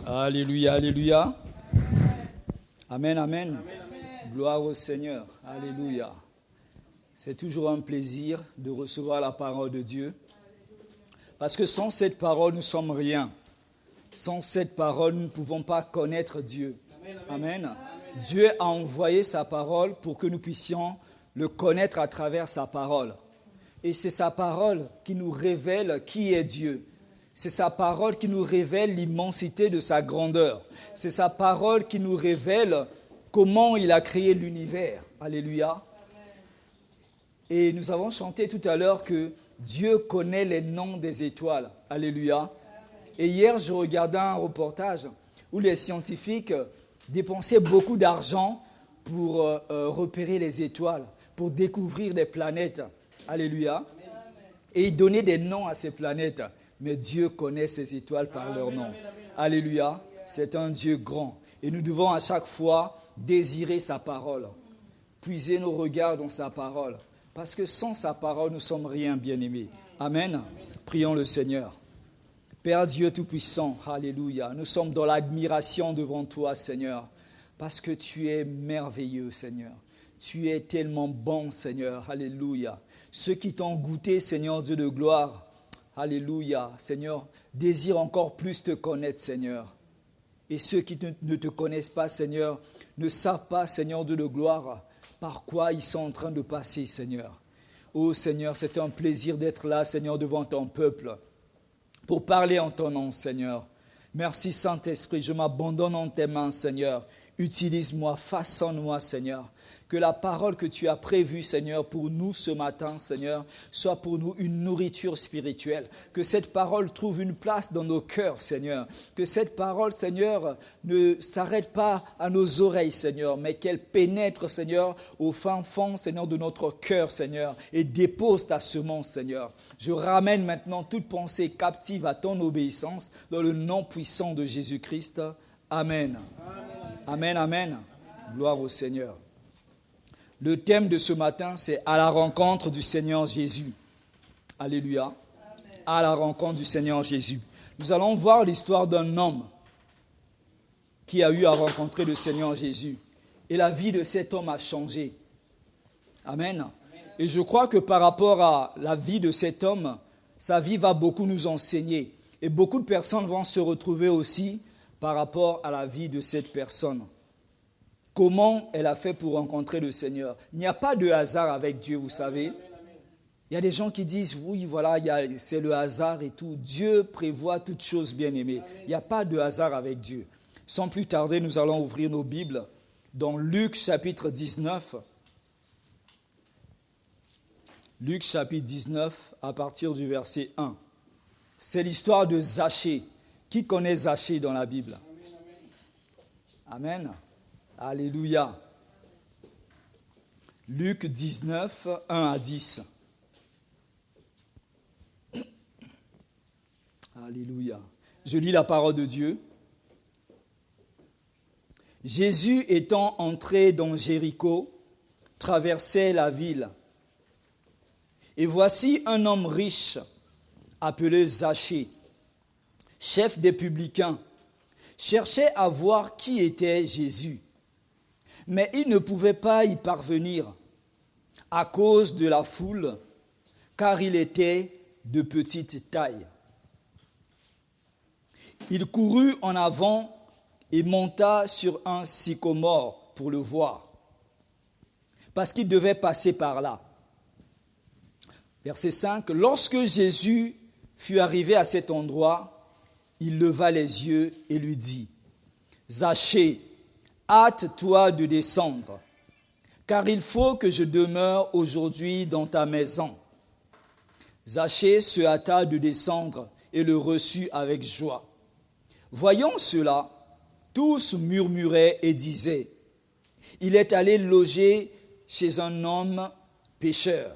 Alléluia, alléluia. Amen, amen. Gloire au Seigneur. Alléluia. C'est toujours un plaisir de recevoir la parole de Dieu. Parce que sans cette parole, nous ne sommes rien. Sans cette parole, nous ne pouvons pas connaître Dieu. Amen. Dieu a envoyé sa parole pour que nous puissions le connaître à travers sa parole. Et c'est sa parole qui nous révèle qui est Dieu. C'est sa parole qui nous révèle l'immensité de sa grandeur. C'est sa parole qui nous révèle comment il a créé l'univers. Alléluia. Et nous avons chanté tout à l'heure que Dieu connaît les noms des étoiles. Alléluia. Et hier, je regardais un reportage où les scientifiques dépensaient beaucoup d'argent pour repérer les étoiles, pour découvrir des planètes. Alléluia. Et ils donnaient des noms à ces planètes. Mais Dieu connaît ces étoiles par leur nom. Alléluia. C'est un Dieu grand. Et nous devons à chaque fois désirer sa parole. Puiser nos regards dans sa parole. Parce que sans sa parole, nous ne sommes rien, bien-aimés. Amen. Prions le Seigneur. Père Dieu Tout-Puissant, alléluia. Nous sommes dans l'admiration devant toi, Seigneur. Parce que tu es merveilleux, Seigneur. Tu es tellement bon, Seigneur. Alléluia. Ceux qui t'ont goûté, Seigneur Dieu de gloire, alléluia, Seigneur, désirent encore plus te connaître, Seigneur. Et ceux qui ne te connaissent pas, Seigneur, ne savent pas, Seigneur Dieu de gloire, par quoi ils sont en train de passer, Seigneur. Oh Seigneur, c'est un plaisir d'être là, Seigneur, devant ton peuple, pour parler en ton nom, Seigneur. Merci Saint-Esprit, je m'abandonne en tes mains, Seigneur. Utilise-moi, façonne-moi, Seigneur. Que la parole que tu as prévue, Seigneur, pour nous ce matin, Seigneur, soit pour nous une nourriture spirituelle. Que cette parole trouve une place dans nos cœurs, Seigneur. Que cette parole, Seigneur, ne s'arrête pas à nos oreilles, Seigneur, mais qu'elle pénètre, Seigneur, au fin fond, Seigneur, de notre cœur, Seigneur, et dépose ta semence, Seigneur. Je ramène maintenant toute pensée captive à ton obéissance dans le nom puissant de Jésus-Christ. Amen. Amen, amen. Gloire au Seigneur. Le thème de ce matin, c'est « À la rencontre du Seigneur Jésus ». Alléluia. Amen. À la rencontre du Seigneur Jésus. Nous allons voir l'histoire d'un homme qui a eu à rencontrer le Seigneur Jésus. Et la vie de cet homme a changé. Amen. Et je crois que par rapport à la vie de cet homme, sa vie va beaucoup nous enseigner. Et beaucoup de personnes vont se retrouver aussi par rapport à la vie de cette personne. Comment elle a fait pour rencontrer le Seigneur. Il n'y a pas de hasard avec Dieu, vous savez. Il y a des gens qui disent, oui, voilà, c'est le hasard et tout. Dieu prévoit toutes choses, bien-aimées. Il n'y a pas de hasard avec Dieu. Sans plus tarder, nous allons ouvrir nos Bibles dans Luc chapitre 19. Luc chapitre 19, à partir du verset 1. C'est l'histoire de Zachée. Qui connaît Zachée dans la Bible? Amen. Alléluia. Luc 19, 1 à 10. Alléluia. Je lis la parole de Dieu. Jésus étant entré dans Jéricho, traversait la ville. Et voici un homme riche, appelé Zachée, chef des publicains, cherchait à voir qui était Jésus. Mais il ne pouvait pas y parvenir à cause de la foule, car il était de petite taille. Il courut en avant et monta sur un sycomore pour le voir, parce qu'il devait passer par là. Verset 5, lorsque Jésus fut arrivé à cet endroit, il leva les yeux et lui dit, « Zachée, hâte-toi de descendre, car il faut que je demeure aujourd'hui dans ta maison. » Zachée se hâta de descendre et le reçut avec joie. Voyant cela, tous murmuraient et disaient, « Il est allé loger chez un homme pécheur. »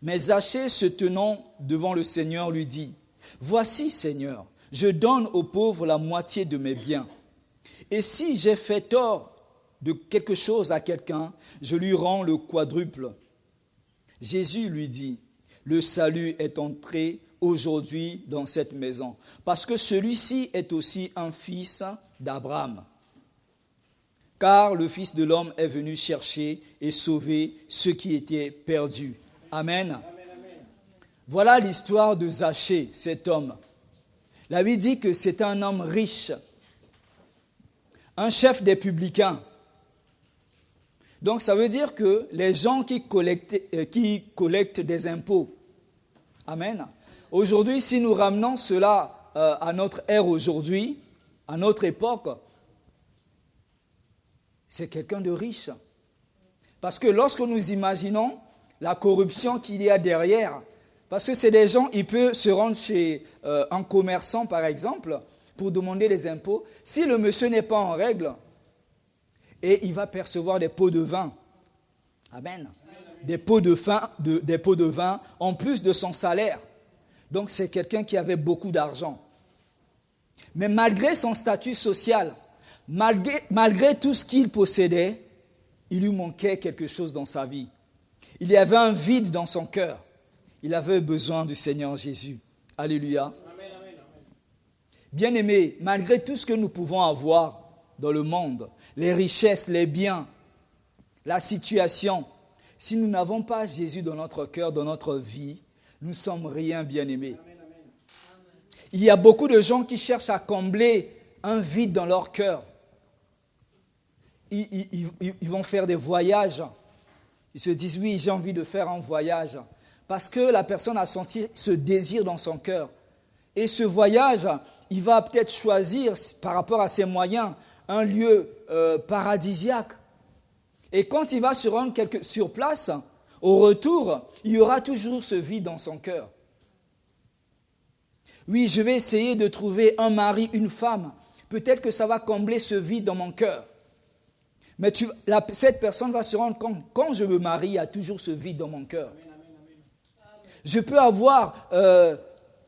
Mais Zachée, se tenant devant le Seigneur, lui dit, « Voici, Seigneur, je donne aux pauvres la moitié de mes biens. Et si j'ai fait tort de quelque chose à quelqu'un, je lui rends le quadruple. » Jésus lui dit, « Le salut est entré aujourd'hui dans cette maison. Parce que celui-ci est aussi un fils d'Abraham. Car le Fils de l'homme est venu chercher et sauver ceux qui étaient perdus. Amen. Voilà l'histoire de Zachée, cet homme. La Bible dit que c'est un homme riche, un chef des publicains. Donc ça veut dire que les gens qui collectent des impôts, amen. Aujourd'hui, si nous ramenons cela à notre ère aujourd'hui, à notre époque, c'est quelqu'un de riche. Parce que lorsque nous imaginons la corruption qu'il y a derrière, parce que c'est des gens, il peut se rendre chez un commerçant, par exemple, pour demander les impôts. Si le monsieur n'est pas en règle, et il va percevoir des pots de vin. Amen. Des pots de vin en plus de son salaire. Donc c'est quelqu'un qui avait beaucoup d'argent. Mais malgré son statut social, malgré tout ce qu'il possédait, il lui manquait quelque chose dans sa vie. Il y avait un vide dans son cœur. Il avait besoin du Seigneur Jésus. Alléluia. Bien-aimés, malgré tout ce que nous pouvons avoir dans le monde, les richesses, les biens, la situation, si nous n'avons pas Jésus dans notre cœur, dans notre vie, nous ne sommes rien, bien-aimés. Il y a beaucoup de gens qui cherchent à combler un vide dans leur cœur. Ils vont faire des voyages. Ils se disent, oui, j'ai envie de faire un voyage. Parce que la personne a senti ce désir dans son cœur. Et ce voyage, il va peut-être choisir, par rapport à ses moyens, un lieu paradisiaque. Et quand il va se rendre sur place, au retour, il y aura toujours ce vide dans son cœur. Oui, je vais essayer de trouver un mari, une femme. Peut-être que ça va combler ce vide dans mon cœur. Mais cette personne va se rendre compte, quand je me marie, il y a toujours ce vide dans mon cœur. Je peux avoir...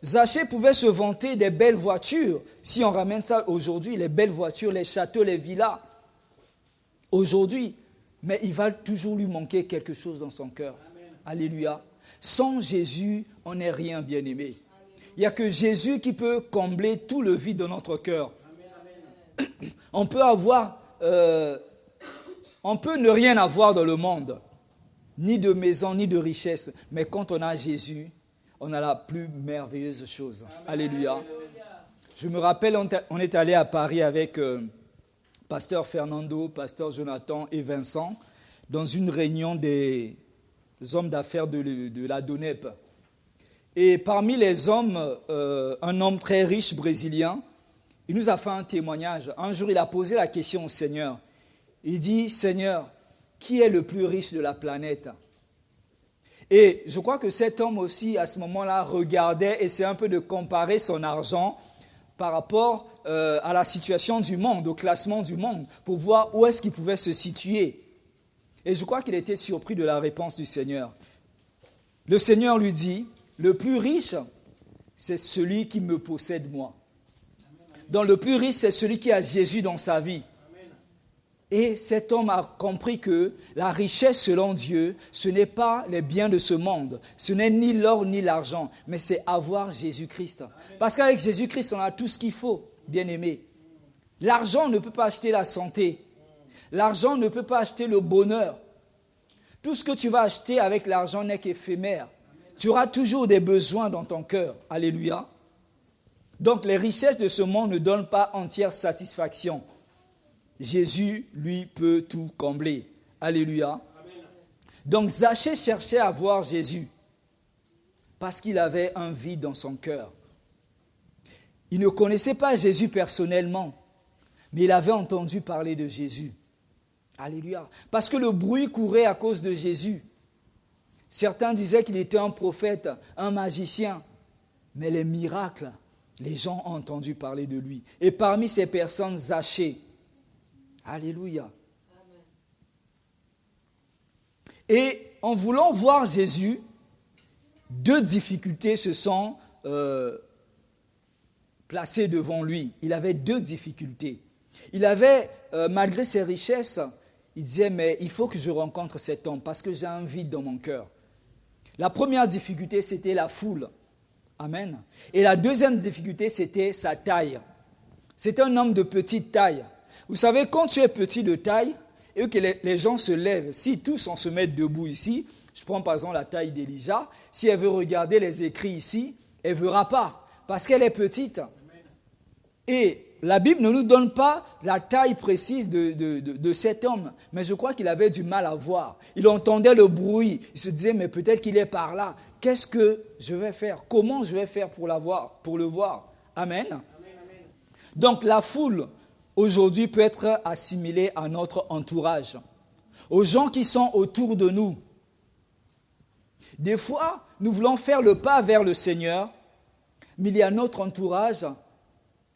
Zachée pouvait se vanter des belles voitures. Si on ramène ça aujourd'hui, les belles voitures, les châteaux, les villas. Aujourd'hui. Mais il va toujours lui manquer quelque chose dans son cœur. Alléluia. Sans Jésus, on n'est rien, bien-aimé. Il n'y a que Jésus qui peut combler tout le vide de notre cœur. On peut ne rien avoir dans le monde. Ni de maison, ni de richesse. Mais quand on a Jésus, on a la plus merveilleuse chose. Alléluia. Je me rappelle, on est allé à Paris avec pasteur Fernando, pasteur Jonathan et Vincent dans une réunion des hommes d'affaires de la DONEP. Et parmi les hommes, un homme très riche brésilien, il nous a fait un témoignage. Un jour, il a posé la question au Seigneur. Il dit, Seigneur, qui est le plus riche de la planète ? Et je crois que cet homme aussi, à ce moment-là, regardait, essayait un peu de comparer son argent par rapport à la situation du monde, au classement du monde, pour voir où est-ce qu'il pouvait se situer. Et je crois qu'il était surpris de la réponse du Seigneur. Le Seigneur lui dit, le plus riche, c'est celui qui me possède moi. Donc le plus riche, c'est celui qui a Jésus dans sa vie. Et cet homme a compris que la richesse selon Dieu, ce n'est pas les biens de ce monde. Ce n'est ni l'or ni l'argent, mais c'est avoir Jésus-Christ. Parce qu'avec Jésus-Christ, on a tout ce qu'il faut, bien-aimé. L'argent ne peut pas acheter la santé. L'argent ne peut pas acheter le bonheur. Tout ce que tu vas acheter avec l'argent n'est qu'éphémère. Tu auras toujours des besoins dans ton cœur. Alléluia. Donc les richesses de ce monde ne donnent pas entière satisfaction. Jésus, lui, peut tout combler. Alléluia. Donc Zachée cherchait à voir Jésus parce qu'il avait un vide dans son cœur. Il ne connaissait pas Jésus personnellement, mais il avait entendu parler de Jésus. Alléluia. Parce que le bruit courait à cause de Jésus. Certains disaient qu'il était un prophète, un magicien, mais les miracles, les gens ont entendu parler de lui. Et parmi ces personnes, Zachée. Alléluia. Et en voulant voir Jésus, deux difficultés se sont placées devant lui. Il avait deux difficultés. Il avait, malgré ses richesses, il disait, mais il faut que je rencontre cet homme parce que j'ai un vide dans mon cœur. La première difficulté, c'était la foule. Amen. Et la deuxième difficulté, c'était sa taille. C'était un homme de petite taille. Vous savez, quand tu es petit de taille et que les gens se lèvent, si tous on se met debout ici, je prends par exemple la taille d'Elijah, si elle veut regarder les écrits ici, elle ne verra pas parce qu'elle est petite. Et la Bible ne nous donne pas la taille précise de cet homme, mais je crois qu'il avait du mal à voir. Il entendait le bruit, il se disait, mais peut-être qu'il est par là. Qu'est-ce que je vais faire? Comment je vais faire pour le voir? Amen. Donc la foule, aujourd'hui, peut être assimilée à notre entourage, aux gens qui sont autour de nous. Des fois, nous voulons faire le pas vers le Seigneur, mais il y a notre entourage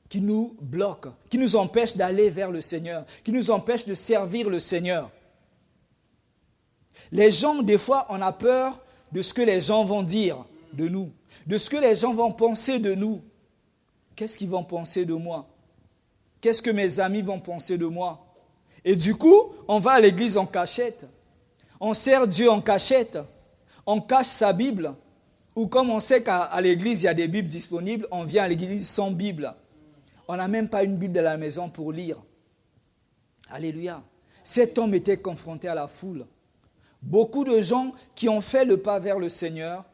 qui nous bloque, qui nous empêche d'aller vers le Seigneur, qui nous empêche de servir le Seigneur. Les gens, des fois, on a peur de ce que les gens vont dire de nous, de ce que les gens vont penser de nous. Qu'est-ce qu'ils vont penser de moi? Qu'est-ce que mes amis vont penser de moi? Et du coup, on va à l'église en cachette. On sert Dieu en cachette. On cache sa Bible. Ou comme on sait qu'à l'église, il y a des Bibles disponibles, on vient à l'église sans Bible. On n'a même pas une Bible à la maison pour lire. Alléluia. Cet homme était confronté à la foule. Beaucoup de gens qui ont fait le pas vers le Seigneur,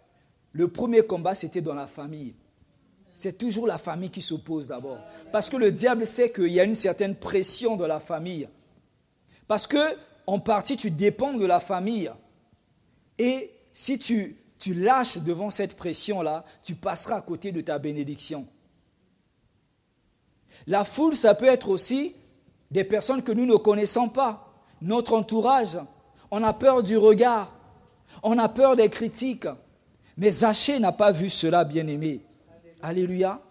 le premier combat, c'était dans la famille. C'est toujours la famille qui s'oppose d'abord. Parce que le diable sait qu'il y a une certaine pression dans la famille. Parce que, en partie, tu dépends de la famille. Et si tu lâches devant cette pression-là, tu passeras à côté de ta bénédiction. La foule, ça peut être aussi des personnes que nous ne connaissons pas. Notre entourage. On a peur du regard. On a peur des critiques. Mais Zachée n'a pas vu cela, bien-aimé. Alléluia.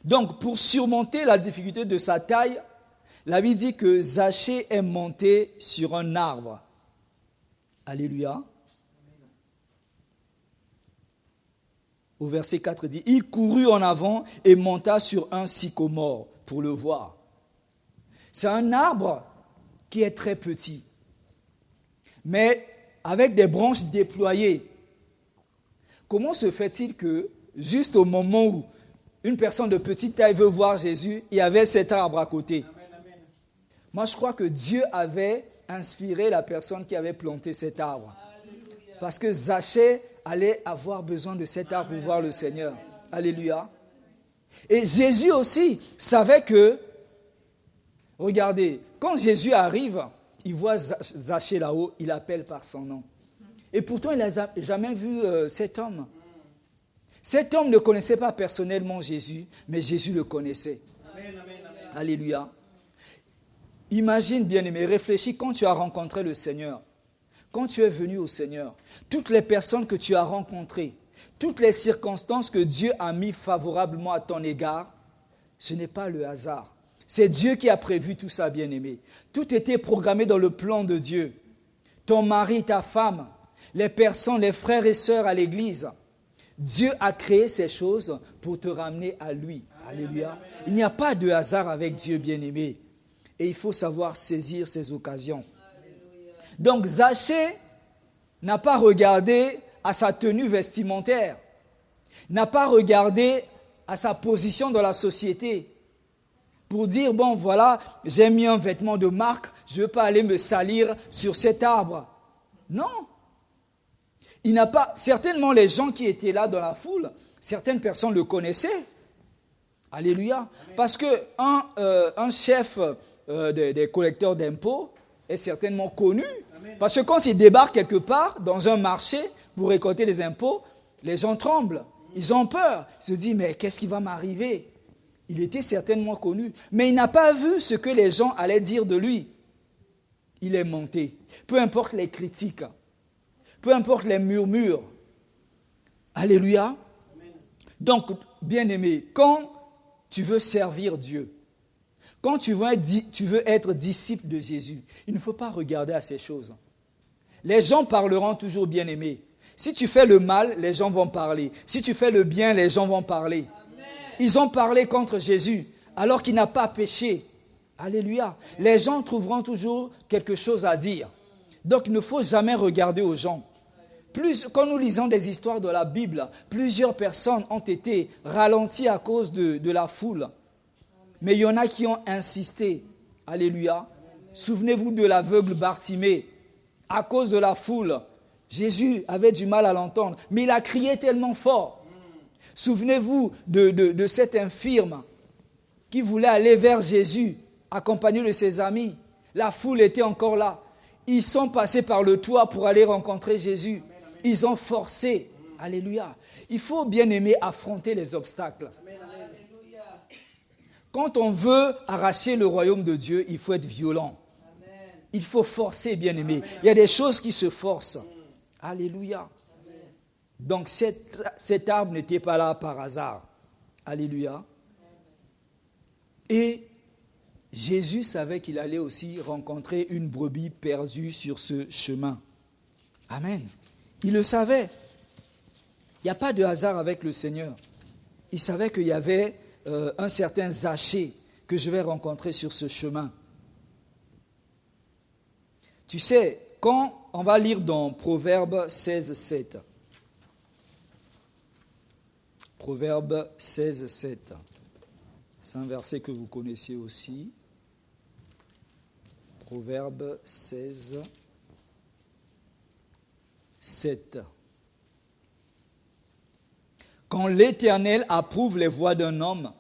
Donc, pour surmonter la difficulté de sa taille, la Bible dit que Zachée est monté sur un arbre. Alléluia. Au verset 4 dit, il courut en avant et monta sur un sycomore pour le voir. C'est un arbre qui est très petit, mais avec des branches déployées. Comment se fait-il que, juste au moment où une personne de petite taille veut voir Jésus, il y avait cet arbre à côté? Amen. Moi, je crois que Dieu avait inspiré la personne qui avait planté cet arbre. Alléluia. Parce que Zachée allait avoir besoin de cet arbre pour voir le Seigneur. Alléluia. Et Jésus aussi savait que, regardez, quand Jésus arrive, il voit Zachée là-haut, il appelle par son nom. Et pourtant, il n'a jamais vu cet homme. Cet homme ne connaissait pas personnellement Jésus, mais Jésus le connaissait. Amen, amen, amen. Alléluia. Imagine, bien-aimé, réfléchis quand tu as rencontré le Seigneur. Quand tu es venu au Seigneur, toutes les personnes que tu as rencontrées, toutes les circonstances que Dieu a mis favorablement à ton égard, ce n'est pas le hasard. C'est Dieu qui a prévu tout ça, bien-aimé. Tout était programmé dans le plan de Dieu. Ton mari, ta femme, les personnes, les frères et sœurs à l'église. Dieu a créé ces choses pour te ramener à lui. Alléluia. Il n'y a pas de hasard avec Dieu, bien-aimé. Et il faut savoir saisir ces occasions. Donc Zachée n'a pas regardé à sa tenue vestimentaire, n'a pas regardé à sa position dans la société pour dire, bon voilà, j'ai mis un vêtement de marque, je ne veux pas aller me salir sur cet arbre. Non. Il n'a pas, certainement les gens qui étaient là dans la foule, certaines personnes le connaissaient. Alléluia. Parce qu'un chef des collecteurs d'impôts est certainement connu. Parce que quand il débarque quelque part dans un marché pour récolter les impôts, les gens tremblent. Ils ont peur. Ils se disent, mais qu'est-ce qui va m'arriver? Il était certainement connu. Mais il n'a pas vu ce que les gens allaient dire de lui. Il est monté. Peu importe les critiques. Peu importe les murmures. Alléluia. Donc, bien-aimé, quand tu veux servir Dieu, quand tu veux être disciple de Jésus, il ne faut pas regarder à ces choses. Les gens parleront toujours, bien-aimé. Si tu fais le mal, les gens vont parler. Si tu fais le bien, les gens vont parler. Amen. Ils ont parlé contre Jésus alors qu'il n'a pas péché. Alléluia. Les gens trouveront toujours quelque chose à dire. Donc, il ne faut jamais regarder aux gens. Quand nous lisons des histoires de la Bible, plusieurs personnes ont été ralenties à cause de la foule. Mais il y en a qui ont insisté. Alléluia. Souvenez-vous de l'aveugle Bartimée. À cause de la foule, Jésus avait du mal à l'entendre, mais il a crié tellement fort. Souvenez-vous de cet infirme qui voulait aller vers Jésus, accompagné de ses amis. La foule était encore là. Ils sont passés par le toit pour aller rencontrer Jésus. Ils ont forcé. Alléluia. Il faut, bien aimer, affronter les obstacles. Quand on veut arracher le royaume de Dieu, il faut être violent. Il faut forcer, bien aimé. Il y a des choses qui se forcent. Alléluia. Donc cet arbre n'était pas là par hasard. Alléluia. Et Jésus savait qu'il allait aussi rencontrer une brebis perdue sur ce chemin. Amen. Il le savait. Il n'y a pas de hasard avec le Seigneur. Il savait qu'il y avait un certain Zachée que je vais rencontrer sur ce chemin. Tu sais, quand on va lire dans Proverbe 16, 7. Proverbe 16, 7. C'est un verset que vous connaissez aussi. Proverbe 16, 7. Quand l'Éternel approuve les voies d'un homme,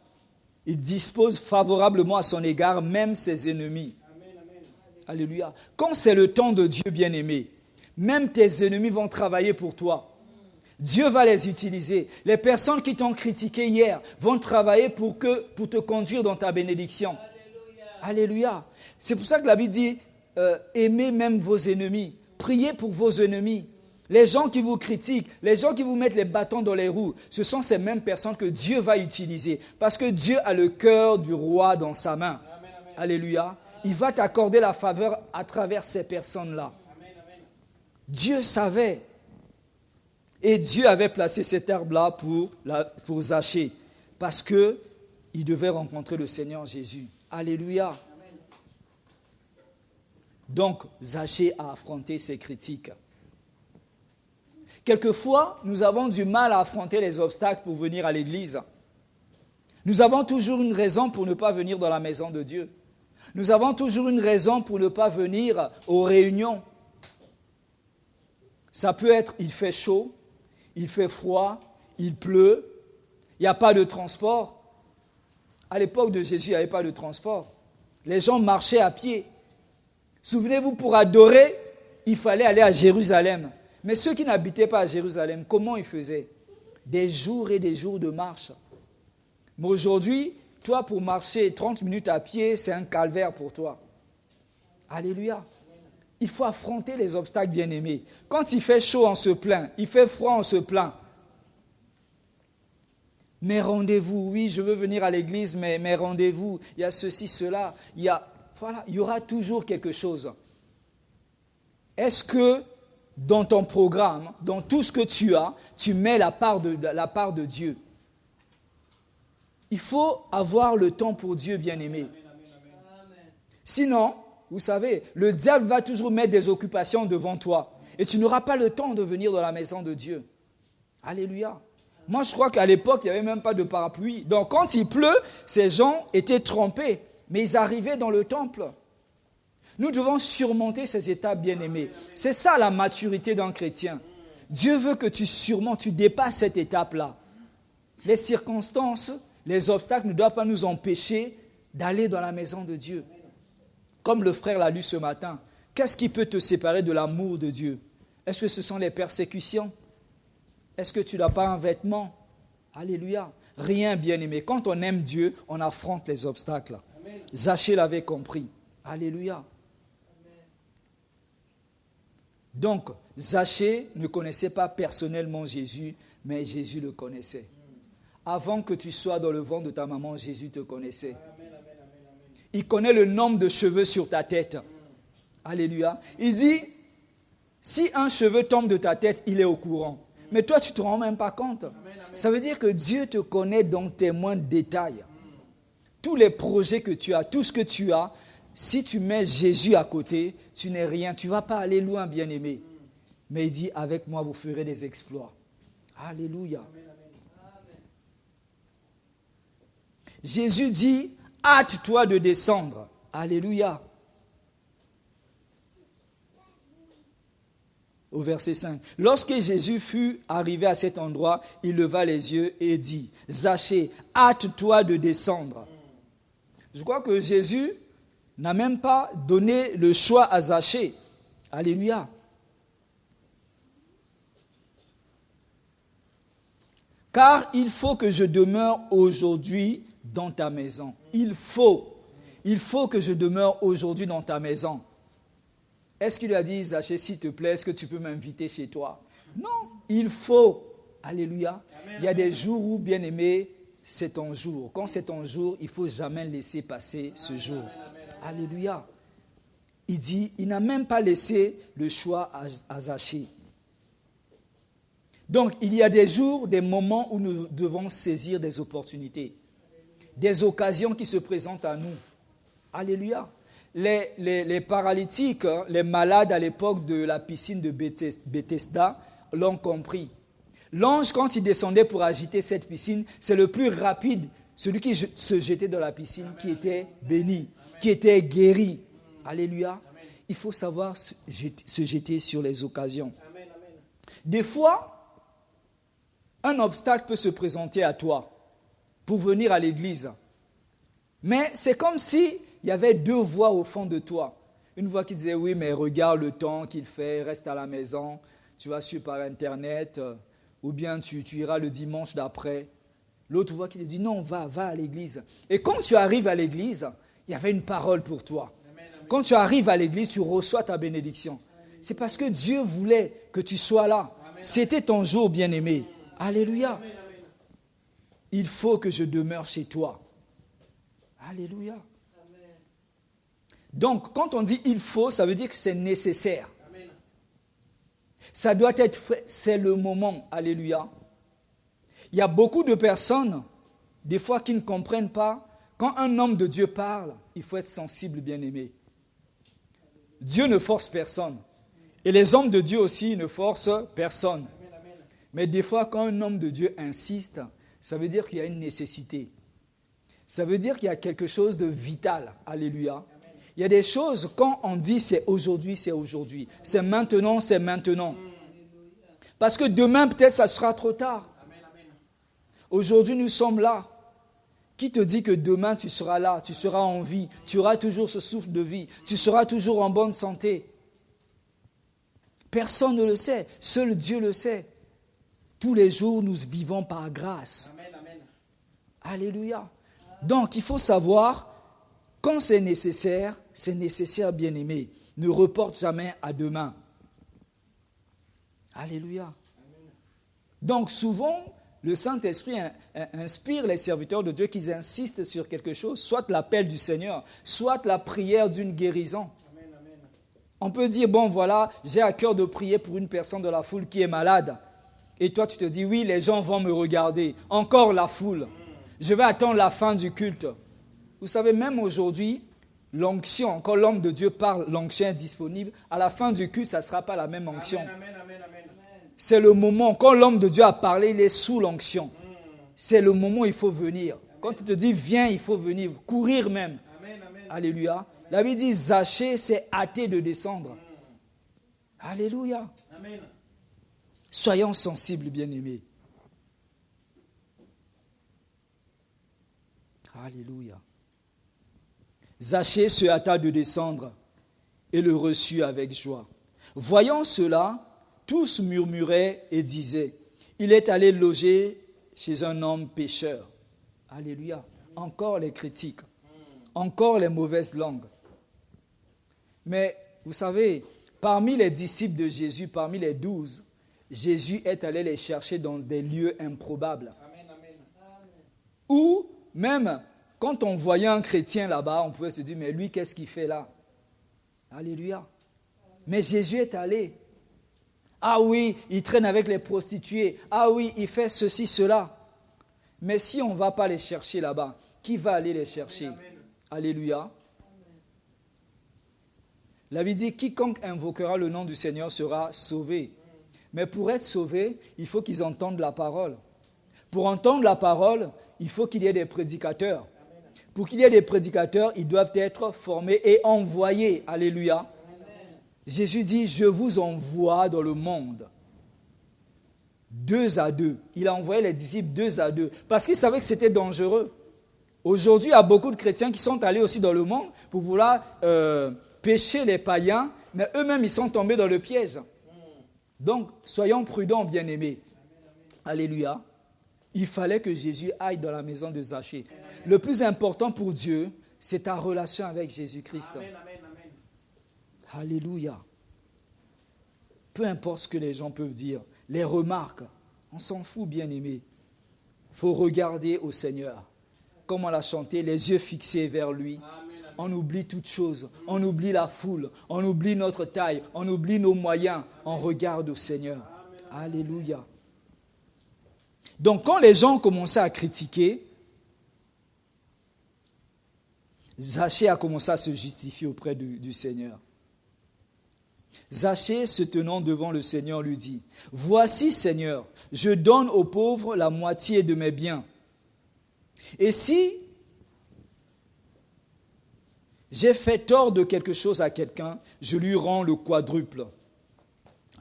il dispose favorablement à son égard même ses ennemis. Amen, amen. Alléluia. Quand c'est le temps de Dieu, bien-aimé, même tes ennemis vont travailler pour toi. Dieu va les utiliser. Les personnes qui t'ont critiqué hier vont travailler pour te conduire dans ta bénédiction. Alléluia. Alléluia. C'est pour ça que la Bible dit, aimez même vos ennemis. Priez pour vos ennemis. Les gens qui vous critiquent, les gens qui vous mettent les bâtons dans les roues, ce sont ces mêmes personnes que Dieu va utiliser. Parce que Dieu a le cœur du roi dans sa main. Amen, amen. Alléluia. Il va t'accorder la faveur à travers ces personnes-là. Amen, amen. Dieu savait. Et Dieu avait placé cet arbre-là pour Zachée. Parce qu'il devait rencontrer le Seigneur Jésus. Alléluia. Amen. Donc, Zachée a affronté ses critiques. Quelquefois, nous avons du mal à affronter les obstacles pour venir à l'église. Nous avons toujours une raison pour ne pas venir dans la maison de Dieu. Nous avons toujours une raison pour ne pas venir aux réunions. Ça peut être, il fait chaud, il fait froid, il pleut, il n'y a pas de transport. À l'époque de Jésus, il n'y avait pas de transport. Les gens marchaient à pied. Souvenez-vous, pour adorer, il fallait aller à Jérusalem. Mais ceux qui n'habitaient pas à Jérusalem, comment ils faisaient? Des jours et des jours de marche. Mais aujourd'hui, toi, pour marcher 30 minutes à pied, c'est un calvaire pour toi. Alléluia. Il faut affronter les obstacles, bien-aimés. Quand il fait chaud, on se plaint. Il fait froid, on se plaint. Mais rendez-vous, oui, je veux venir à l'église, mais rendez-vous, il y a ceci, cela. Il y aura toujours quelque chose. Est-ce que dans ton programme, dans tout ce que tu as, tu mets la part de Dieu? Il faut avoir le temps pour Dieu, bien-aimé. Sinon, vous savez, le diable va toujours mettre des occupations devant toi. Et tu n'auras pas le temps de venir dans la maison de Dieu. Alléluia. Moi, je crois qu'à l'époque, il n'y avait même pas de parapluie. Donc, quand il pleut, ces gens étaient trempés. Mais ils arrivaient dans le temple. Nous devons surmonter ces étapes, bien-aimées. C'est ça la maturité d'un chrétien. Dieu veut que tu surmontes, tu dépasses cette étape-là. Les circonstances, les obstacles ne doivent pas nous empêcher d'aller dans la maison de Dieu. Comme le frère l'a lu ce matin, qu'est-ce qui peut te séparer de l'amour de Dieu? Est-ce que ce sont les persécutions? Est-ce que tu n'as pas un vêtement? Alléluia. Rien, bien-aimé. Quand on aime Dieu, on affronte les obstacles. Zachée l'avait compris. Alléluia. Donc, Zachée ne connaissait pas personnellement Jésus, mais Jésus le connaissait. Avant que tu sois dans le ventre de ta maman, Jésus te connaissait. Il connaît le nombre de cheveux sur ta tête. Alléluia. Il dit, si un cheveu tombe de ta tête, il est au courant. Mais toi, tu ne te rends même pas compte. Ça veut dire que Dieu te connaît dans tes moindres détails. Tous les projets que tu as, tout ce que tu as, si tu mets Jésus à côté, tu n'es rien. Tu ne vas pas aller loin, bien-aimé. Mais il dit, avec moi, vous ferez des exploits. Alléluia. Jésus dit, hâte-toi de descendre. Alléluia. Au verset 5. Lorsque Jésus fut arrivé à cet endroit, il leva les yeux et dit, Zachée, hâte-toi de descendre. Je crois que Jésus n'a même pas donné le choix à Zachée. Alléluia. Car il faut que je demeure aujourd'hui dans ta maison. Il faut que je demeure aujourd'hui dans ta maison. Est-ce qu'il lui a dit, Zachée, s'il te plaît, est-ce que tu peux m'inviter chez toi? Non, il faut. Alléluia. Amen. Il y a des jours où, bien aimé, c'est ton jour. Quand c'est ton jour, il ne faut jamais laisser passer ce jour. Amen. Alléluia. Il dit, il n'a même pas laissé le choix à Zachée. Donc, il y a des jours, des moments où nous devons saisir des opportunités, des occasions qui se présentent à nous. Alléluia. Les paralytiques, les malades à l'époque de la piscine de Bethesda l'ont compris. L'ange, quand il descendait pour agiter cette piscine, c'est le plus rapide, celui qui se jetait dans la piscine, qui était béni, qui était guéri. Alléluia. Il faut savoir se jeter sur les occasions. Des fois, un obstacle peut se présenter à toi pour venir à l'église. Mais c'est comme si il y avait deux voix au fond de toi. Une voix qui disait, oui, mais regarde le temps qu'il fait, reste à la maison, tu vas suivre par Internet, ou bien tu iras le dimanche d'après. L'autre voix qui te dit, non, va à l'église. Et quand tu arrives à l'église, il y avait une parole pour toi. Amen. Quand tu arrives à l'église, tu reçois ta bénédiction. C'est parce que Dieu voulait que tu sois là. Amen. C'était ton jour, bien-aimé. Alléluia. Amen. Il faut que je demeure chez toi. Alléluia. Donc, quand on dit il faut, ça veut dire que c'est nécessaire. Amen. Ça doit être fait, c'est le moment. Alléluia. Il y a beaucoup de personnes, des fois, qui ne comprennent pas. Quand un homme de Dieu parle, il faut être sensible, bien-aimé. Dieu ne force personne. Et les hommes de Dieu aussi ne forcent personne. Amen. Mais des fois, quand un homme de Dieu insiste, ça veut dire qu'il y a une nécessité. Ça veut dire qu'il y a quelque chose de vital. Alléluia. Il y a des choses, quand on dit c'est aujourd'hui, c'est aujourd'hui. C'est maintenant, c'est maintenant. Parce que demain, peut-être, ça sera trop tard. Aujourd'hui, nous sommes là. Qui te dit que demain, tu seras là, tu seras en vie, tu auras toujours ce souffle de vie, tu seras toujours en bonne santé? Personne ne le sait. Seul Dieu le sait. Tous les jours, nous vivons par grâce. Amen. Alléluia. Donc, il faut savoir, quand c'est nécessaire, bien-aimé. Ne reporte jamais à demain. Alléluia. Amen. Donc, souvent, le Saint-Esprit inspire les serviteurs de Dieu qu'ils insistent sur quelque chose, soit l'appel du Seigneur, soit la prière d'une guérison. Amen. On peut dire, bon, voilà, j'ai à cœur de prier pour une personne de la foule qui est malade. Et toi, tu te dis, oui, les gens vont me regarder. Encore la foule. Je vais attendre la fin du culte. Vous savez, même aujourd'hui, l'onction, quand l'homme de Dieu parle, l'onction est disponible. À la fin du culte, ça ne sera pas la même onction. Amen. C'est le moment, quand l'homme de Dieu a parlé, il est sous l'onction. C'est le moment où il faut venir. Quand il te dit, viens, il faut venir, courir même. Amen. Alléluia. La Bible dit, Zachée s'est hâté de descendre. Alléluia. Amen. Soyons sensibles, bien-aimés. Alléluia. Zachée se hâta de descendre et le reçut avec joie. Voyant cela, tous murmuraient et disaient, il est allé loger chez un homme pécheur. Alléluia. Encore les critiques, encore les mauvaises langues. Mais vous savez, parmi les disciples de Jésus, parmi les 12, Jésus est allé les chercher dans des lieux improbables. Amen. Ou même, quand on voyait un chrétien là-bas, on pouvait se dire, mais lui, qu'est-ce qu'il fait là? Alléluia. Mais Jésus est allé. Ah oui, il traîne avec les prostituées. Ah oui, il fait ceci, cela. Mais si on ne va pas les chercher là-bas, qui va aller les chercher? Amen. Alléluia. Amen. La Bible dit, quiconque invoquera le nom du Seigneur sera sauvé. Mais pour être sauvés, il faut qu'ils entendent la parole. Pour entendre la parole, il faut qu'il y ait des prédicateurs. Pour qu'il y ait des prédicateurs, ils doivent être formés et envoyés. Alléluia. Jésus dit, je vous envoie dans le monde. 2 à 2. Il a envoyé les disciples 2 à 2. Parce qu'il savait que c'était dangereux. Aujourd'hui, il y a beaucoup de chrétiens qui sont allés aussi dans le monde pour vouloir pécher les païens, mais eux-mêmes, ils sont tombés dans le piège. Donc, soyons prudents, bien-aimés. Alléluia. Il fallait que Jésus aille dans la maison de Zachée. Le plus important pour Dieu, c'est ta relation avec Jésus-Christ. Amen, amen, amen. Alléluia. Peu importe ce que les gens peuvent dire, les remarques, on s'en fout, bien-aimé. Il faut regarder au Seigneur. Comme on l'a chanté, les yeux fixés vers lui. Amen. On oublie toutes choses. On oublie la foule. On oublie notre taille. On oublie nos moyens. On regarde au Seigneur. Amen. Alléluia. Donc, quand les gens commençaient à critiquer, Zachée a commencé à se justifier auprès du Seigneur. Zachée, se tenant devant le Seigneur, lui dit, « Voici, Seigneur, je donne aux pauvres la moitié de mes biens. Et si j'ai fait tort de quelque chose à quelqu'un, je lui rends le quadruple. »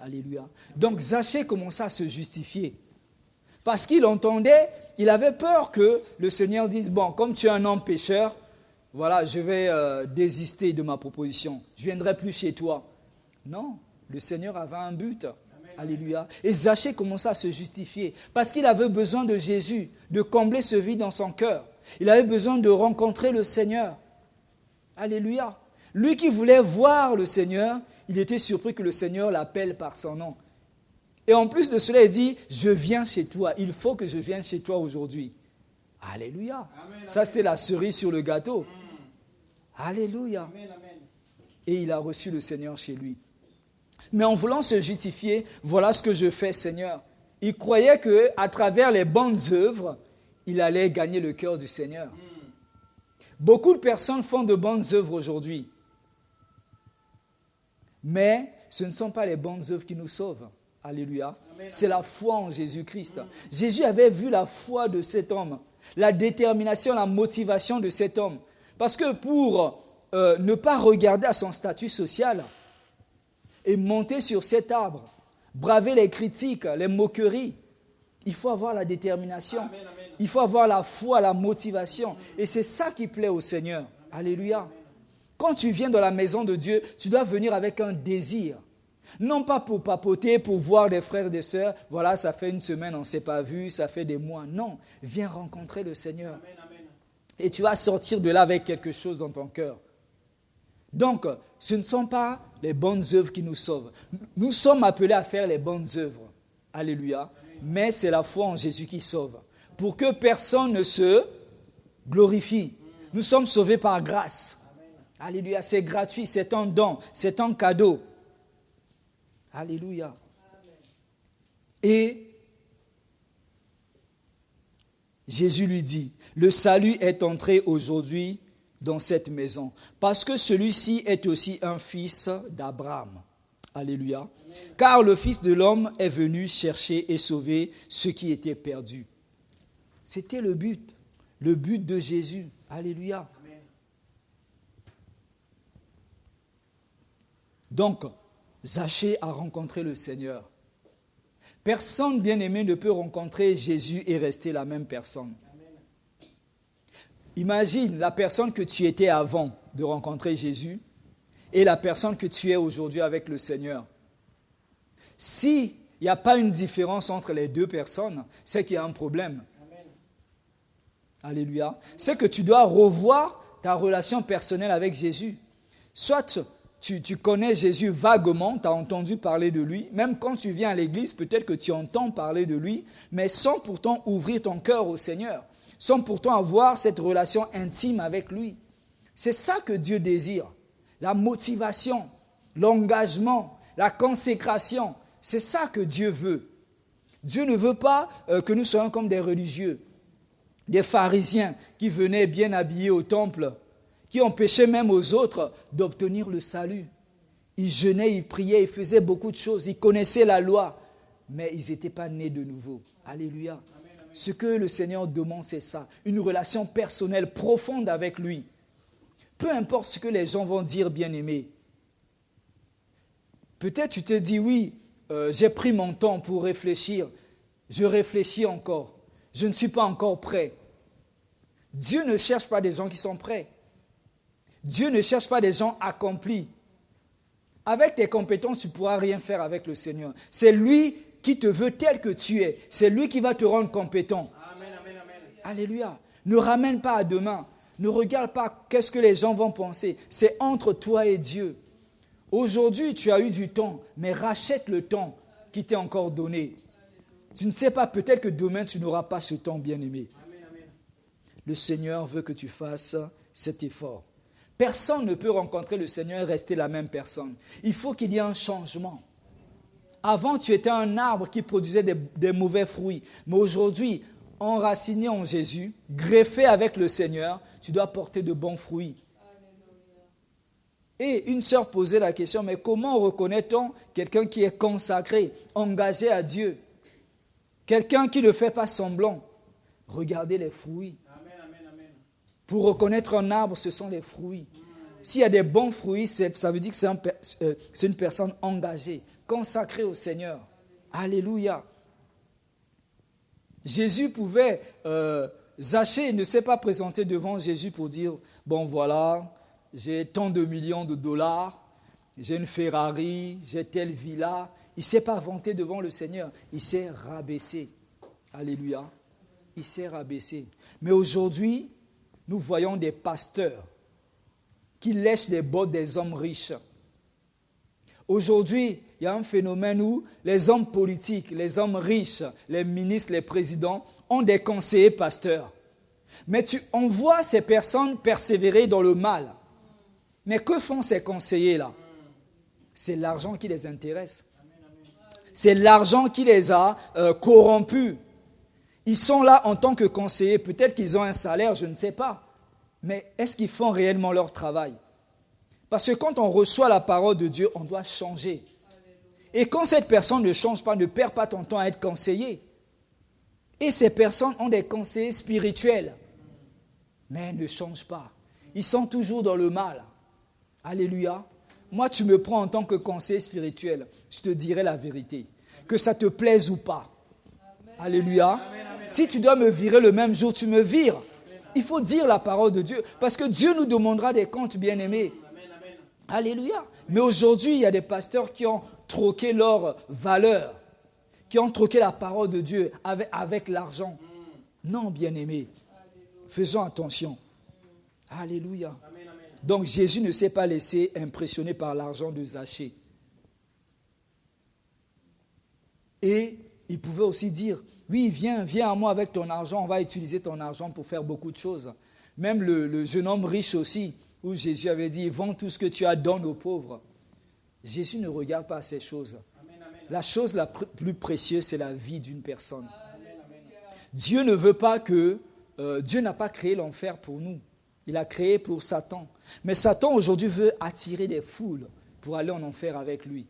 Alléluia. Donc Zachée commença à se justifier. Parce qu'il entendait, il avait peur que le Seigneur dise, « Bon, comme tu es un homme pécheur, voilà, je vais désister de ma proposition. Je ne viendrai plus chez toi. » Non, le Seigneur avait un but. Amen. Alléluia. Et Zachée commença à se justifier parce qu'il avait besoin de Jésus, de combler ce vide dans son cœur. Il avait besoin de rencontrer le Seigneur. Alléluia. Lui qui voulait voir le Seigneur, il était surpris que le Seigneur l'appelle par son nom. Et en plus de cela, il dit, je viens chez toi. Il faut que je vienne chez toi aujourd'hui. Alléluia. Amen, ça, c'était la cerise sur le gâteau. Mm. Alléluia. Amen, amen. Et il a reçu le Seigneur chez lui. Mais en voulant se justifier, voilà ce que je fais, Seigneur. Il croyait qu'à travers les bonnes œuvres, il allait gagner le cœur du Seigneur. Beaucoup de personnes font de bonnes œuvres aujourd'hui. Mais ce ne sont pas les bonnes œuvres qui nous sauvent. Alléluia. Amen. C'est la foi en Jésus-Christ. Jésus avait vu la foi de cet homme, la détermination, la motivation de cet homme. Parce que pour ne pas regarder à son statut social et monter sur cet arbre, braver les critiques, les moqueries, il faut avoir la détermination. Amen, amen. Il faut avoir la foi, la motivation. Et c'est ça qui plaît au Seigneur. Alléluia. Quand tu viens dans la maison de Dieu, tu dois venir avec un désir. Non pas pour papoter, pour voir des frères et des sœurs. Voilà, ça fait une semaine, on ne s'est pas vu, ça fait des mois. Non, viens rencontrer le Seigneur. Amen, amen. Et tu vas sortir de là avec quelque chose dans ton cœur. Donc, ce ne sont pas les bonnes œuvres qui nous sauvent. Nous sommes appelés à faire les bonnes œuvres. Alléluia. Mais c'est la foi en Jésus qui sauve. Pour que personne ne se glorifie. Nous sommes sauvés par grâce. Alléluia. C'est gratuit, c'est un don, c'est un cadeau. Alléluia. Et Jésus lui dit, le salut est entré aujourd'hui dans cette maison, parce que celui-ci est aussi un fils d'Abraham. Alléluia. Amen. Car le Fils de l'homme est venu chercher et sauver ceux qui étaient perdus. C'était le but de Jésus. Alléluia. Amen. Donc, Zachée a rencontré le Seigneur. Personne, bien-aimé, ne peut rencontrer Jésus et rester la même personne. Imagine la personne que tu étais avant de rencontrer Jésus et la personne que tu es aujourd'hui avec le Seigneur. S'il n'y a pas une différence entre les deux personnes, c'est qu'il y a un problème. Amen. Alléluia. C'est que tu dois revoir ta relation personnelle avec Jésus. Soit tu connais Jésus vaguement, tu as entendu parler de lui. Même quand tu viens à l'église, peut-être que tu entends parler de lui, mais sans pourtant ouvrir ton cœur au Seigneur. Sans pourtant avoir cette relation intime avec lui. C'est ça que Dieu désire. La motivation, l'engagement, la consécration. C'est ça que Dieu veut. Dieu ne veut pas que nous soyons comme des religieux, des pharisiens qui venaient bien habillés au temple, qui empêchaient même aux autres d'obtenir le salut. Ils jeûnaient, ils priaient, ils faisaient beaucoup de choses, ils connaissaient la loi. mais ils n'étaient pas nés de nouveau. Alléluia. Ce que le Seigneur demande, c'est ça. Une relation personnelle profonde avec lui. Peu importe ce que les gens vont dire, bien-aimé. Peut-être tu te dis, oui, j'ai pris mon temps pour réfléchir. Je réfléchis encore. Je ne suis pas encore prêt. Dieu ne cherche pas des gens qui sont prêts. Dieu ne cherche pas des gens accomplis. Avec tes compétences, tu ne pourras rien faire avec le Seigneur. C'est lui qui te veut tel que tu es. C'est lui qui va te rendre compétent. Amen, amen, amen. Alléluia. Ne ramène pas à demain. Ne regarde pas qu'est-ce que les gens vont penser. C'est entre toi et Dieu. Aujourd'hui, tu as eu du temps, mais rachète le temps qui t'est encore donné. Tu ne sais pas, peut-être que demain, tu n'auras pas ce temps, bien-aimé. Amen, amen. Le Seigneur veut que tu fasses cet effort. Personne ne peut rencontrer le Seigneur et rester la même personne. Il faut qu'il y ait un changement. Avant, tu étais un arbre qui produisait des mauvais fruits. Mais aujourd'hui, enraciné en Jésus, greffé avec le Seigneur, tu dois porter de bons fruits. Et une sœur posait la question, mais comment reconnaît-on quelqu'un qui est consacré, engagé à Dieu? Quelqu'un qui ne fait pas semblant. Regardez les fruits. Amen, amen, amen. Pour reconnaître un arbre, ce sont les fruits. S'il y a des bons fruits, ça veut dire que c'est une personne engagée, consacrée au Seigneur. Alléluia. Jésus pouvait, Zachée ne s'est pas présenté devant Jésus pour dire, bon voilà, j'ai tant de millions de dollars, j'ai une Ferrari, j'ai telle villa. Il ne s'est pas vanté devant le Seigneur, il s'est rabaissé. Alléluia. Il s'est rabaissé. Mais aujourd'hui, nous voyons des pasteurs qui lèchent les bottes des hommes riches. Aujourd'hui, il y a un phénomène où les hommes politiques, les hommes riches, les ministres, les présidents ont des conseillers pasteurs. Mais on voit ces personnes persévérer dans le mal. Mais que font ces conseillers-là? C'est l'argent qui les intéresse. C'est l'argent qui les a corrompus. Ils sont là en tant que conseillers. Peut-être qu'ils ont un salaire, je ne sais pas. Mais est-ce qu'ils font réellement leur travail? Parce que quand on reçoit la parole de Dieu, on doit changer. Et quand cette personne ne change pas, ne perd pas ton temps à être conseillé. Et ces personnes ont des conseillers spirituels. Mais elles ne changent pas. Ils sont toujours dans le mal. Alléluia. Moi, tu me prends en tant que conseiller spirituel. Je te dirai la vérité. Que ça te plaise ou pas. Alléluia. Si tu dois me virer le même jour, tu me vires. Il faut dire la parole de Dieu. Parce que Dieu nous demandera des comptes, bien-aimés. Alléluia. Mais aujourd'hui, il y a des pasteurs qui ont troqué leur valeur. Qui ont troqué la parole de Dieu avec l'argent. Non, bien-aimés. Faisons attention. Alléluia. Donc Jésus ne s'est pas laissé impressionner par l'argent de Zachée. Et il pouvait aussi dire, oui, viens à moi avec ton argent, on va utiliser ton argent pour faire beaucoup de choses. Même le jeune homme riche aussi, où Jésus avait dit, vends tout ce que tu as, donne aux pauvres. Jésus ne regarde pas ces choses. La chose la plus précieuse, c'est la vie d'une personne. Dieu ne veut pas que... Dieu n'a pas créé l'enfer pour nous. Il a créé pour Satan. Mais Satan aujourd'hui veut attirer des foules pour aller en enfer avec lui.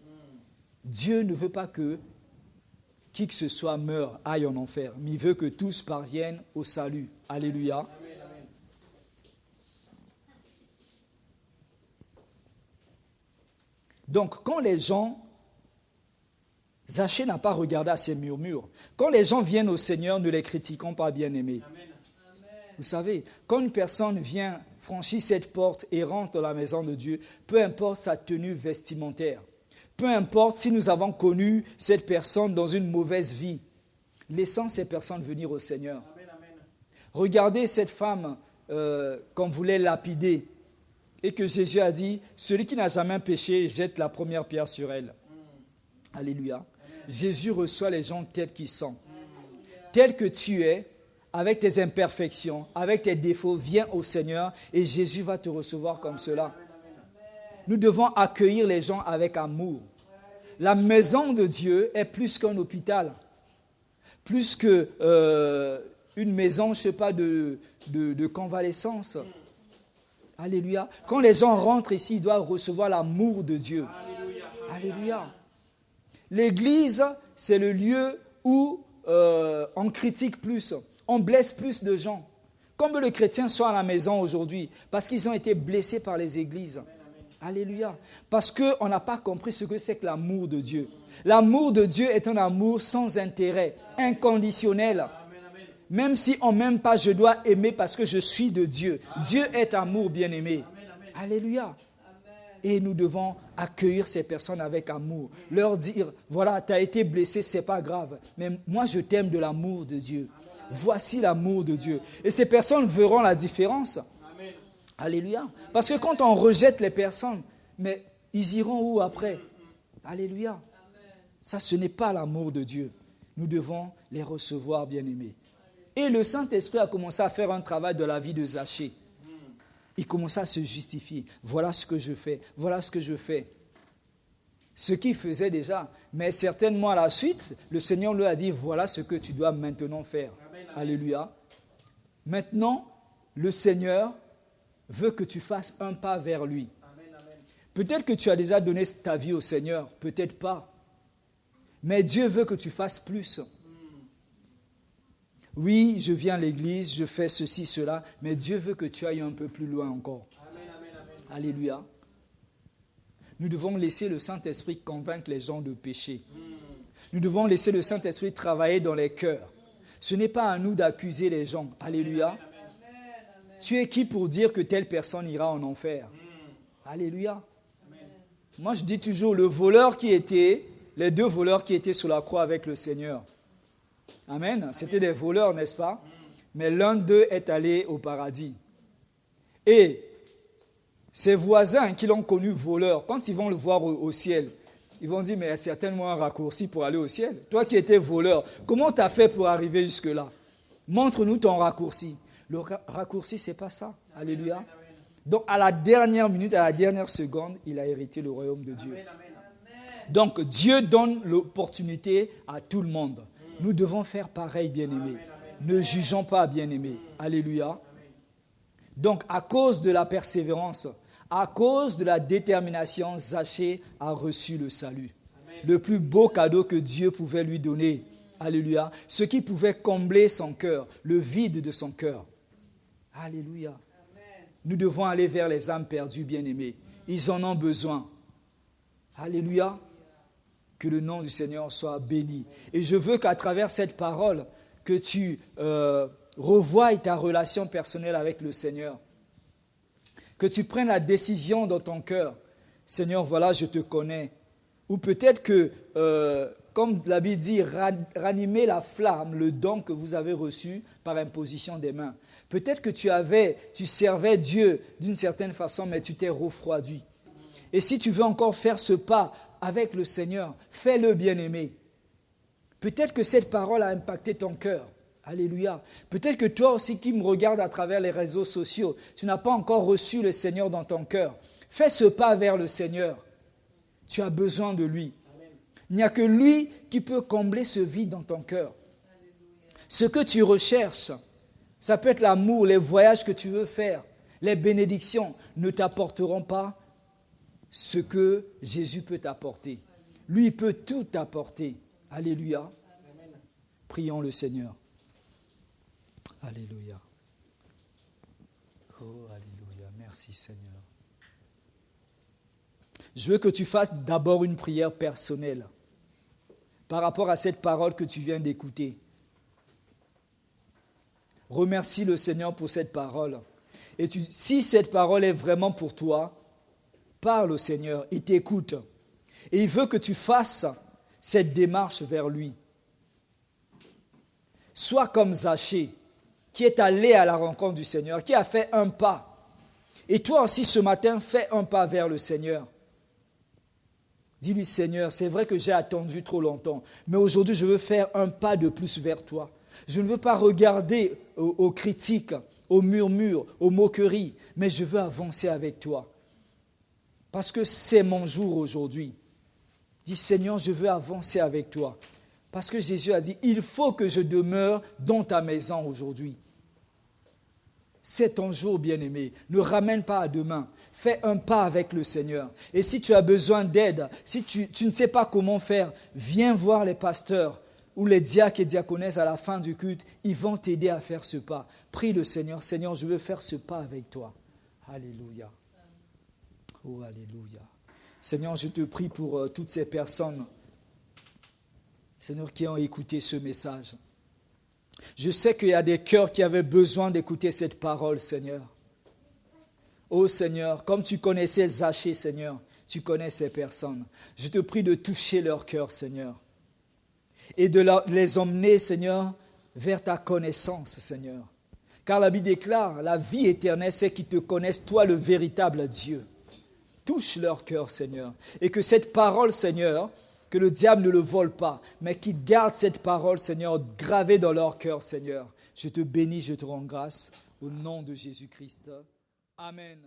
Dieu ne veut pas que qui que ce soit meure, aille en enfer. Mais il veut que tous parviennent au salut. Alléluia. Amen, amen. Donc, quand les gens... Zachée n'a pas regardé à ces murmures. Quand les gens viennent au Seigneur, ne les critiquons pas, bien-aimés. Vous savez, quand une personne vient franchir cette porte et rentre dans la maison de Dieu, peu importe sa tenue vestimentaire, peu importe si nous avons connu cette personne dans une mauvaise vie, laissons ces personnes venir au Seigneur. Amen, amen. Regardez cette femme qu'on voulait lapider et que Jésus a dit, celui qui n'a jamais péché, jette la première pierre sur elle. Alléluia. Amen. Jésus reçoit les gens tels qu'ils sont. Tel que tu es, avec tes imperfections, avec tes défauts, viens au Seigneur et Jésus va te recevoir comme cela. Nous devons accueillir les gens avec amour. La maison de Dieu est plus qu'un hôpital, plus qu'une maison, je ne sais pas, de convalescence. Alléluia. Quand les gens rentrent ici, ils doivent recevoir l'amour de Dieu. Alléluia. L'église, c'est le lieu où on critique plus, on blesse plus de gens. Comme le chrétien soit à la maison aujourd'hui, parce qu'ils ont été blessés par les églises. Alléluia. Parce qu'on n'a pas compris ce que c'est que l'amour de Dieu. L'amour de Dieu est un amour sans intérêt, inconditionnel. Même si on ne m'aime pas, je dois aimer parce que je suis de Dieu. Dieu est amour, bien-aimé. Alléluia. Et nous devons accueillir ces personnes avec amour. Leur dire, voilà, tu as été blessé, ce n'est pas grave. Mais moi, je t'aime de l'amour de Dieu. Voici l'amour de Dieu. Et ces personnes verront la différence. Amen. Alléluia. Parce que quand on rejette les personnes, mais ils iront où après? Alléluia. Ça, ce n'est pas l'amour de Dieu. Nous devons les recevoir, bien-aimés. Et le Saint-Esprit a commencé à faire un travail de la vie de Zachée. Il commençait à se justifier. Voilà ce que je fais. Voilà ce que je fais. Ce qu'il faisait déjà. Mais certainement à la suite, le Seigneur lui a dit, voilà ce que tu dois maintenant faire. Amen. Alléluia. Maintenant, le Seigneur veut que tu fasses un pas vers lui. Amen. Peut-être que tu as déjà donné ta vie au Seigneur. Peut-être pas. Mais Dieu veut que tu fasses plus. Oui, je viens à l'église, je fais ceci, cela, mais Dieu veut que tu ailles un peu plus loin encore. Amen. Alléluia. Nous devons laisser le Saint-Esprit convaincre les gens de péché. Nous devons laisser le Saint-Esprit travailler dans les cœurs. Ce n'est pas à nous d'accuser les gens. Alléluia. Tu es qui pour dire que telle personne ira en enfer? Alléluia. Moi, je dis toujours, les deux voleurs qui étaient sur la croix avec le Seigneur. Amen. C'était des voleurs, n'est-ce pas? Mais l'un d'eux est allé au paradis. Et ses voisins qui l'ont connu voleur, quand ils vont le voir au ciel, ils vont dire, mais il y a certainement un raccourci pour aller au ciel. Toi qui étais voleur, comment tu as fait pour arriver jusque-là? Montre-nous ton raccourci. Le raccourci, ce n'est pas ça. Alléluia. Donc, à la dernière minute, à la dernière seconde, il a hérité le royaume de Dieu. Donc, Dieu donne l'opportunité à tout le monde. Nous devons faire pareil, bien-aimés. Ne jugeons pas, bien-aimés. Alléluia. Donc, à cause de la persévérance, à cause de la détermination, Zachée a reçu le salut. Le plus beau cadeau que Dieu pouvait lui donner. Alléluia. Ce qui pouvait combler son cœur, le vide de son cœur. Alléluia. Nous devons aller vers les âmes perdues, bien-aimés. Ils en ont besoin. Alléluia. Que le nom du Seigneur soit béni. Et je veux qu'à travers cette parole, que tu revoies ta relation personnelle avec le Seigneur. Que tu prennes la décision dans ton cœur. Seigneur, voilà, je te connais. Ou peut-être que, comme la Bible dit, ranimer la flamme, le don que vous avez reçu par imposition des mains. Peut-être que tu servais Dieu d'une certaine façon, mais tu t'es refroidi. Et si tu veux encore faire ce pas avec le Seigneur, fais-le, bien-aimé. Peut-être que cette parole a impacté ton cœur. Alléluia. Peut-être que toi aussi qui me regardes à travers les réseaux sociaux, tu n'as pas encore reçu le Seigneur dans ton cœur. Fais ce pas vers le Seigneur. Tu as besoin de lui. Il n'y a que lui qui peut combler ce vide dans ton cœur. Ce que tu recherches, ça peut être l'amour, les voyages que tu veux faire, les bénédictions ne t'apporteront pas ce que Jésus peut t'apporter. Lui, il peut tout t'apporter. Alléluia. Prions le Seigneur. Alléluia. Oh, alléluia. Merci Seigneur. Je veux que tu fasses d'abord une prière personnelle par rapport à cette parole que tu viens d'écouter. Remercie le Seigneur pour cette parole. Et si cette parole est vraiment pour toi, parle au Seigneur, il t'écoute. Et il veut que tu fasses cette démarche vers lui. Sois comme Zachée, qui est allé à la rencontre du Seigneur, qui a fait un pas. Et toi aussi ce matin, fais un pas vers le Seigneur. Dis-lui, Seigneur, c'est vrai que j'ai attendu trop longtemps, mais aujourd'hui je veux faire un pas de plus vers toi. Je ne veux pas regarder aux critiques, aux murmures, aux moqueries, mais je veux avancer avec toi. Parce que c'est mon jour aujourd'hui. Dis, Seigneur, je veux avancer avec toi. Parce que Jésus a dit, il faut que je demeure dans ta maison aujourd'hui. C'est ton jour, bien-aimé. Ne ramène pas à demain. Fais un pas avec le Seigneur. Et si tu as besoin d'aide, si tu ne sais pas comment faire, viens voir les pasteurs ou les diacres et diaconesses à la fin du culte. Ils vont t'aider à faire ce pas. Prie le Seigneur. Seigneur, je veux faire ce pas avec toi. Alléluia. Oh, alléluia. Seigneur, je te prie pour toutes ces personnes, Seigneur, qui ont écouté ce message. Je sais qu'il y a des cœurs qui avaient besoin d'écouter cette parole, Seigneur. Oh Seigneur, comme tu connaissais Zachée, Seigneur, tu connais ces personnes. Je te prie de toucher leur cœur, Seigneur, et de les emmener, Seigneur, vers ta connaissance, Seigneur. Car la Bible déclare, la vie éternelle, c'est qu'ils te connaissent, toi, le véritable Dieu. Touche leur cœur, Seigneur, et que cette parole, Seigneur, que le diable ne le vole pas, mais qu'ils gardent cette parole, Seigneur, gravée dans leur cœur, Seigneur. Je te bénis, je te rends grâce, au nom de Jésus-Christ. Amen.